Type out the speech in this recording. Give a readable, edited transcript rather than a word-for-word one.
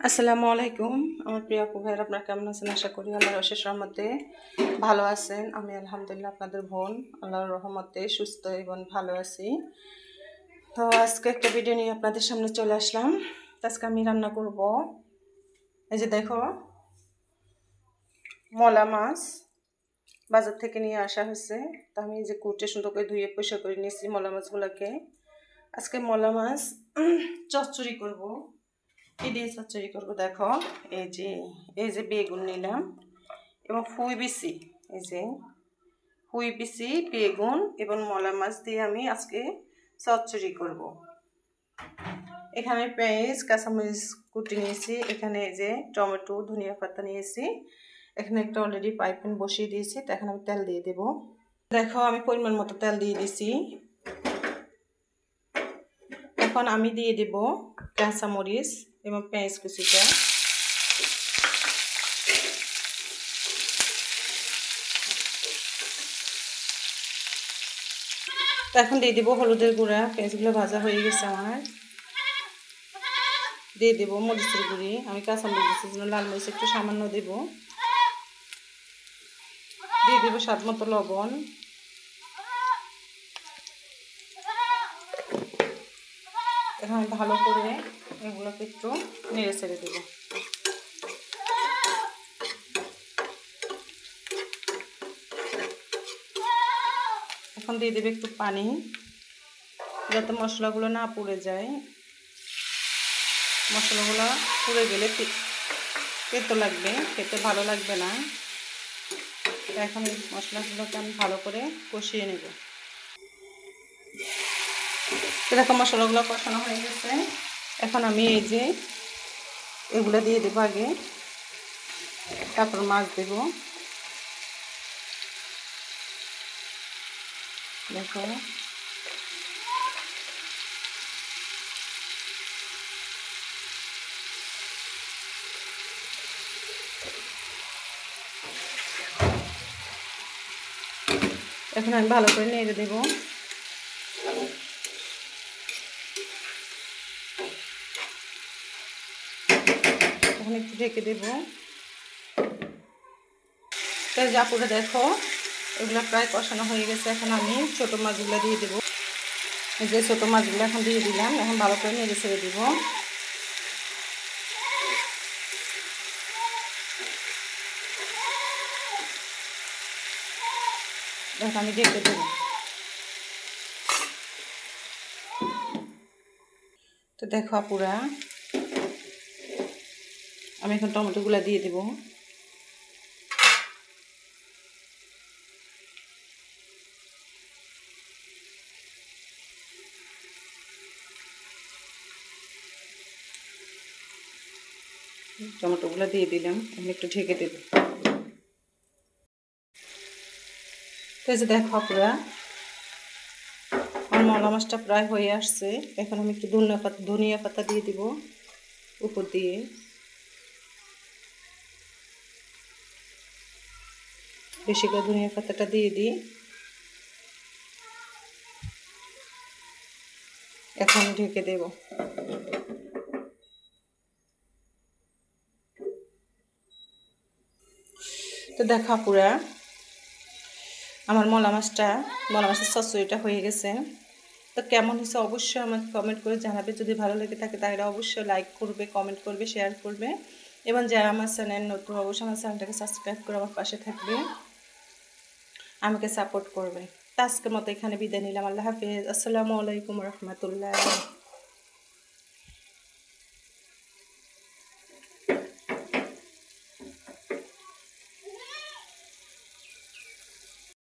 আসসালামু আলাইকুম আমার প্রিয় আপু ভাইয়ের, আপনারা কেমন আছেন? আশা করি আল্লাহর অশেষ রহমতে ভালো আছেন। আমি আলহামদুলিল্লাহ আপনাদের বোন আল্লাহর রহমতে সুস্থ এবং ভালো আছি। তো আজকে একটা ভিডিও নিয়ে আপনাদের সামনে চলে আসলাম। আজকে আমি রান্না করব, এই যে দেখো, মলা মাছ বাজার থেকে নিয়ে আসা হয়েছে। তো আমি এই যে কুটে সুন্দর করে ধুয়ে পরিষ্কার করে নিয়েছি মলা মাছগুলোকে। আজকে মলা মাছ চচ্চড়ি করব। কি দিয়ে চচ্চড়ি করবো দেখো, এই যে বেগুন নিলাম এবং পুঁই বিচি, এই যে পুঁই বিচি, বেগুন এবং মলা মাছ দিয়ে আমি আজকে চচ্চড়ি করব। এখানে পেঁয়াজ কাঁচামরিচ কুটি নিয়েছি, এখানে এই যে টমেটো ধনিয়া পাতা নিয়েছি, এখানে একটা অলরেডি পাইপ্যান বসিয়ে দিয়েছি। তো এখন আমি তেল দিয়ে দেব। দেখো আমি পরিমাণ মতো তেল দিয়ে দিয়েছি। এখন আমি দিয়ে দেব কাঁচামরিচ এবং পেঁয়াজ কুচিটা। তো এখন দিয়ে দেবো হলুদের গুঁড়া। পেঁয়াজগুলো ভাজা হয়ে গেছে আমার। দিয়ে দেবো মরিচের গুঁড়ি, আমি কাঁচামরিচের জন্য লাল মরিচ একটু সামান্য দেব। দিয়ে দেবো স্বাদ মতো লবণ। এখন ভালো করে এগুলোকে একটু নেড়ে ছেড়ে দেবো। এখন দিয়ে দেবে একটু পানি, যাতে মশলাগুলো না পুড়ে যায়। মশলাগুলো পুড়ে গেলে তেতো লাগবে, খেতে ভালো লাগবে না। এখন এই মশলাগুলোকে আমি ভালো করে কষিয়ে নেব। এরকম মশলাগুলো কষানো হয়ে গেছে। এখন আমি এই যে এগুলো দিয়ে দেবো আগে, তারপর মাছ দেব। দেখো এখন আমি ভালো করে নেড়ে দেব। এখন একটু ঢেকে দেব। জাপুরে দেখো এগুলো প্রায় কষানো হয়ে গেছে। এখন আমি ছোটো মাছগুলো দিয়ে দেবো। এই যে ছোটো মাছগুলো এখন দিয়ে দিলাম। এখন ভালো করে নেড়ে ছেড়ে দেবো। এখন আমি ঢেকে দেবো। তো দেখো আপুরা, আমি এখন টমেটোগুলো দিয়ে দেবো। টমেটোগুলো দিয়ে দিলাম, আমি একটু ঢেকে দেব। তো এই যে দেখো আপুরা, আমার মলা মাছটা প্রায় হয়ে আসছে। এখন আমি একটু ধনিয়া পাতা দিয়ে দিব উপর দিয়ে। বেশি করে ধনিয়া পাতাটা দিয়ে দিই। এখন ঢেকে দেব। তো দেখো আপুরা, আমার মলা মাছের চচ্চড়িটা হয়ে গেছে। তো কেমন হয়েছে অবশ্যই আমাকে কমেন্ট করে জানাবে। যদি ভালো লেগে থাকে তাহলে অবশ্যই লাইক করবে, কমেন্ট করবে, শেয়ার করবে এবং যারা আমার চ্যানেল নতুন অবশ্যই আমার চ্যানেলটাকে সাবস্ক্রাইব করে আমার পাশে থাকবে, আমাকে সাপোর্ট করবে। তো আজকের মতো এখানে বিদায় নিলাম। আল্লাহ হাফেজ। আসসালামু আলাইকুম রহমতুল্লাহ।